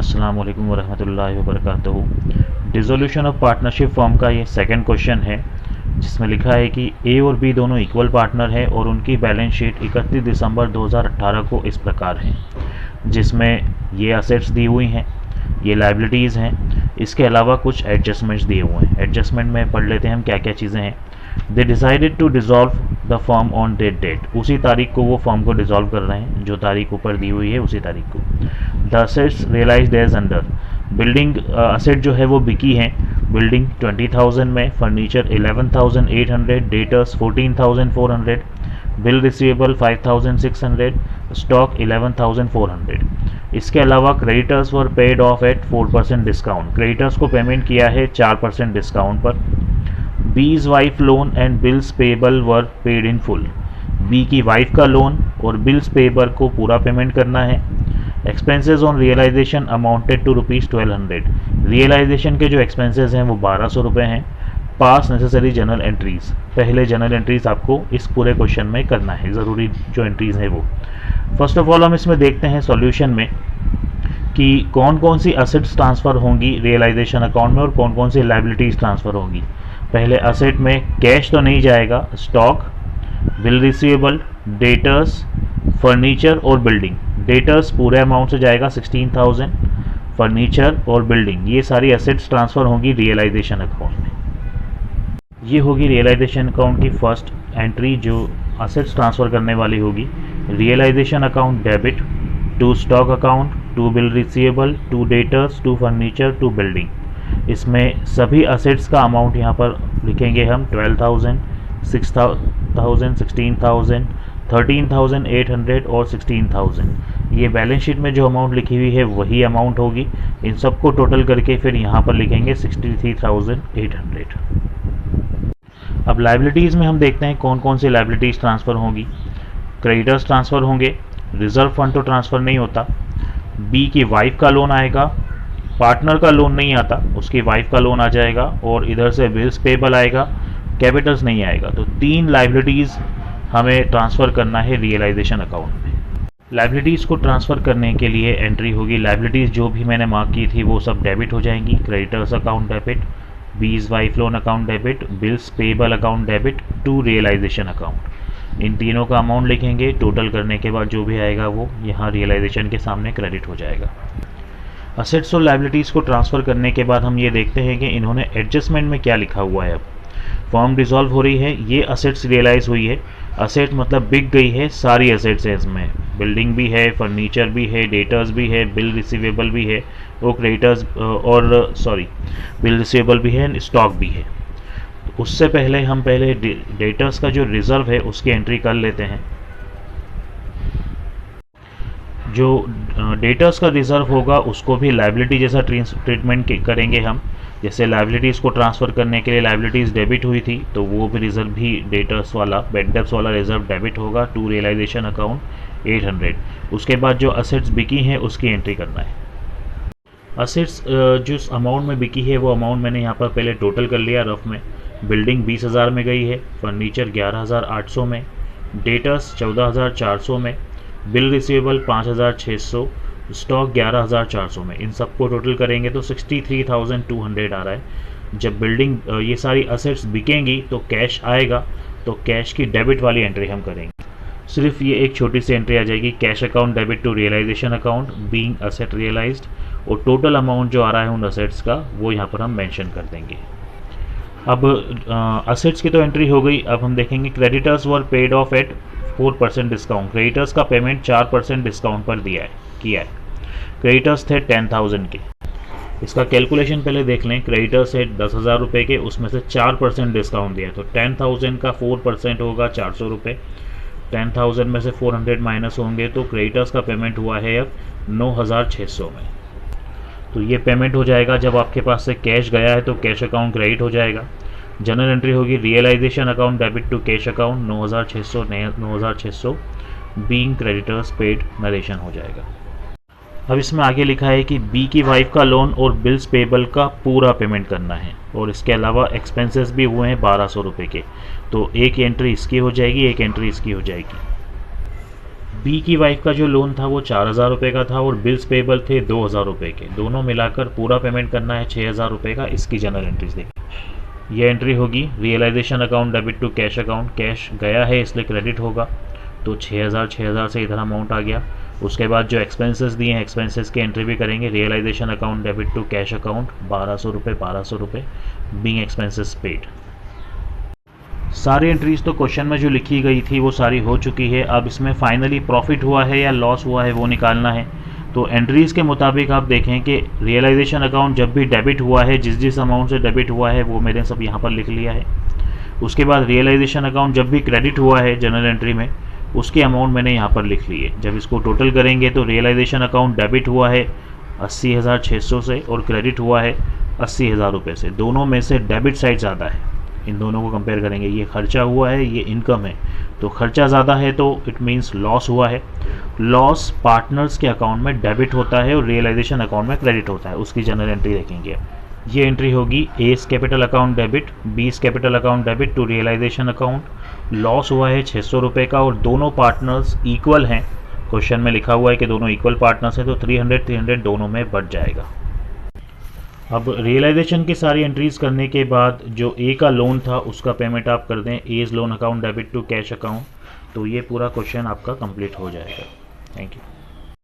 अस्सलाम वालेकुम वरहमतुल्लाहि वबरकातुहू। डिसोल्यूशन ऑफ पार्टनरशिप फॉर्म का ये सेकंड क्वेश्चन है, जिसमें लिखा है कि ए और बी दोनों इक्वल पार्टनर हैं और उनकी बैलेंस शीट 31 दिसंबर 2018 को इस प्रकार है, जिसमें ये असेट्स दी हुई हैं, ये लाइबिलिटीज़ हैं, इसके अलावा कुछ एडजस्टमेंट्स दिए हुए हैं। एडजस्टमेंट में पढ़ लेते हैं हम क्या क्या चीज़ें हैं। They decided to dissolve the firm on date, उसी तारीख को वो फॉर्म को डिज़ोल्व कर रहे हैं, जो तारीख ऊपर दी हुई है उसी तारीख को। The assets realised as under, building asset जो है वो बिकी हैं। बिल्डिंग 20,000 में, furniture 11,800, debtors 14,400, bill receivable 5,600, stock 11,400। इसके अलावा creditors were paid off at 4% discount, creditors को पेमेंट किया है 4% डिस्काउंट पर। B's wife loan and bills payable were paid in full, B की वाइफ का लोन और बिल्स पेबर को पूरा पेमेंट करना है। Expenses on realisation amounted to ₹1200, realisation के जो एक्सपेंसेस हैं वो 1200 रुपये हैं। पास नेसेसरी जनरल एंट्रीज, पहले जनरल एंट्रीज आपको इस पूरे क्वेश्चन में करना है, ज़रूरी जो एंट्रीज है वो। फर्स्ट ऑफ ऑल हम इसमें देखते हैं सॉल्यूशन में कि कौन कौन सी असेट्स ट्रांसफ़र होंगी रियलाइजेशन अकाउंट में और कौन कौन सी लाइबिलिटीज़ ट्रांसफ़र होंगी। पहले असेट में कैश तो नहीं जाएगा, stock, bill receivable, debtors, furniture और बिल्डिंग। डेटर्स पूरे अमाउंट से जाएगा 16,000, फर्नीचर और बिल्डिंग, ये सारी असेट्स ट्रांसफ़र होंगी रियलाइजेशन अकाउंट में। ये होगी रियलाइजेशन अकाउंट की फर्स्ट एंट्री जो असेट्स ट्रांसफ़र करने वाली होगी। Realisation account debit to stock account, to bill receivable, to debtors, to furniture, to building. इसमें सभी असेट्स का अमाउंट यहाँ पर लिखेंगे हम 12,000, 6,000, 16,000, 13,800 और 16,000। ये बैलेंस शीट में जो अमाउंट लिखी हुई है वही अमाउंट होगी। इन सबको टोटल करके फिर यहाँ पर लिखेंगे 63,800। अब लाइबिलिटीज़ में हम देखते हैं कौन कौन सी लाइबिलिटीज़ ट्रांसफ़र होंगी। क्रेडिटर्स ट्रांसफ़र होंगे, रिज़र्व फंड तो ट्रांसफ़र नहीं होता। बी की वाइफ का लोन आएगा, पार्टनर का लोन नहीं आता, उसकी वाइफ का लोन आ जाएगा और इधर से बिल्स पेबल आएगा, कैपिटल्स नहीं आएगा। तो 3 लाइबिलिटीज़ हमें ट्रांसफ़र करना है रियलाइजेशन अकाउंट में। लाइबिलिटीज़ को ट्रांसफ़र करने के लिए एंट्री होगी, लाइबिलिटीज़ जो भी मैंने मार्क की थी वो सब डेबिट हो जाएंगी। Creditors account debit, B's wife loan account debit, bills payable account debit to realisation account. इन तीनों का अमाउंट लिखेंगे, टोटल करने के बाद जो भी आएगा वो यहाँ रियलाइजेशन के सामने क्रेडिट हो जाएगा। असेट्स और लाइबिलिटीज़ को ट्रांसफ़र करने के बाद हम ये देखते हैं कि इन्होंने एडजस्टमेंट में क्या लिखा हुआ है। अब फॉर्म डिज़ोल्व हो रही है, ये असेट्स रियलाइज़ हुई है। असेट मतलब बिक गई है, सारी असेट्स हैं इसमें, बिल्डिंग भी है, फर्नीचर भी है, डेटर्स भी है, बिल रिसीवेबल भी है, वो क्रेडिटर्स और बिल रिसीवेबल भी है, स्टॉक भी है। तो उससे पहले हम डेटर्स का जो रिज़र्व है उसकी एंट्री कर लेते हैं। जो डेटर्स का रिज़र्व होगा उसको भी लाइबिलिटी जैसा ट्रीटमेंट करेंगे हम। जैसे लाइबिलिटीज़ को ट्रांसफ़र करने के लिए लाइबिलिटीज़ डेबिट हुई थी, तो वो भी रिज़र्व भी डेटर्स वाला, बेड डेब्ट्स वाला रिज़र्व डेबिट होगा टू रियलाइजेशन अकाउंट 800। उसके बाद जो असेट्स बिकी हैं उसकी एंट्री करना है। असेट्स जिस अमाउंट में बिकी है वो अमाउंट मैंने यहाँ पर पहले टोटल कर लिया रफ में। बिल्डिंग 20,000 में गई है, फर्नीचर 11,800 में, डेटर्स 14,400 में, बिल रिसीवेबल 5,600, स्टॉक 11,400 में। इन सबको टोटल करेंगे तो 63,200 आ रहा है। जब बिल्डिंग ये सारी असेट्स बिकेंगी तो कैश आएगा, तो कैश की डेबिट वाली एंट्री हम करेंगे। सिर्फ ये एक छोटी सी एंट्री आ जाएगी, cash account debit to realisation account being asset realised, और टोटल अमाउंट जो आ रहा है उन असेट्स का वो यहाँ पर हम मेंशन कर देंगे। अब असेट्स की तो एंट्री हो गई। अब हम देखेंगे creditors were paid off at 4% discount, creditors का पेमेंट 4% डिस्काउंट पर किया है। क्रेडिटर्स थे 10,000 के। इसका कैलकुलेशन पहले देख लें। क्रेडिटर्स है 10,000 रुपये के, उसमें से 4% डिस्काउंट दिया, तो 10,000 का 4% होगा 400 रुपये। 10,000 में से 400 माइनस होंगे तो क्रेडिटर्स का पेमेंट हुआ है अब 9,600 में। तो ये पेमेंट हो जाएगा जब आपके पास से कैश गया है तो कैश अकाउंट क्रेडिट हो जाएगा। जनरल एंट्री होगी realisation account debit to cash account 9,600 being creditors paid narration हो जाएगा। अब इसमें आगे लिखा है कि बी की वाइफ का लोन और बिल्स पेबल का पूरा पेमेंट करना है, और इसके अलावा एक्सपेंसेस भी हुए हैं 1,200 रुपये के, तो एक एंट्री इसकी हो जाएगी, एक एंट्री इसकी हो जाएगी। बी की वाइफ का जो लोन था वो 4,000 रुपये का था और बिल्स पेबल थे 2,000 रुपये के, दोनों मिलाकर पूरा पेमेंट करना है 6,000 रुपये का। इसकी जनरल एंट्रीज देखिए, ये एंट्री होगी realisation account debit to cash account, cash गया है इसलिए क्रेडिट होगा, तो 6,000 से इधर अमाउंट आ गया। उसके बाद जो एक्सपेंसेस दिए हैं एक्सपेंसेस की एंट्री भी करेंगे, realisation account debit to cash account 1,200 रुपये बीइंग एक्सपेंसेस पेड। सारी एंट्रीज तो क्वेश्चन में जो लिखी गई थी वो सारी हो चुकी है। अब इसमें फाइनली प्रॉफिट हुआ है या लॉस हुआ है वो निकालना है। तो एंट्रीज के मुताबिक आप देखें कि रियलाइजेशन अकाउंट जब भी डेबिट हुआ है, जिस अमाउंट से डेबिट हुआ है वो मैंने सब यहाँ पर लिख लिया है। उसके बाद रियलाइजेशन अकाउंट जब भी क्रेडिट हुआ है जनरल एंट्री में, उसकी अमाउंट मैंने यहाँ पर लिख ली है। जब इसको टोटल करेंगे तो रियलाइजेशन अकाउंट डेबिट हुआ है 80,600 से और क्रेडिट हुआ है 80,000 रुपये से। दोनों में से डेबिट साइड ज़्यादा है, इन दोनों को कंपेयर करेंगे। ये खर्चा हुआ है, ये इनकम है, तो खर्चा ज़्यादा है तो इट मीन्स लॉस हुआ है। लॉस पार्टनर्स के अकाउंट में डेबिट होता है और रियलाइजेशन अकाउंट में क्रेडिट होता है, उसकी जनरल एंट्री देखेंगे। ये एंट्री होगी A's capital account debit, B's capital account debit to realisation account. Loss हुआ है 600 रुपये का और दोनों पार्टनर्स इक्वल हैं। क्वेश्चन में लिखा हुआ है कि दोनों इक्वल पार्टनर्स हैं, तो 300 दोनों में बढ़ जाएगा। अब रियलाइजेशन की सारी एंट्रीज करने के बाद जो ए का लोन था उसका पेमेंट आप कर दें, A's loan account debit to cash account, तो ये पूरा क्वेश्चन आपका कंप्लीट हो जाएगा। Thank you.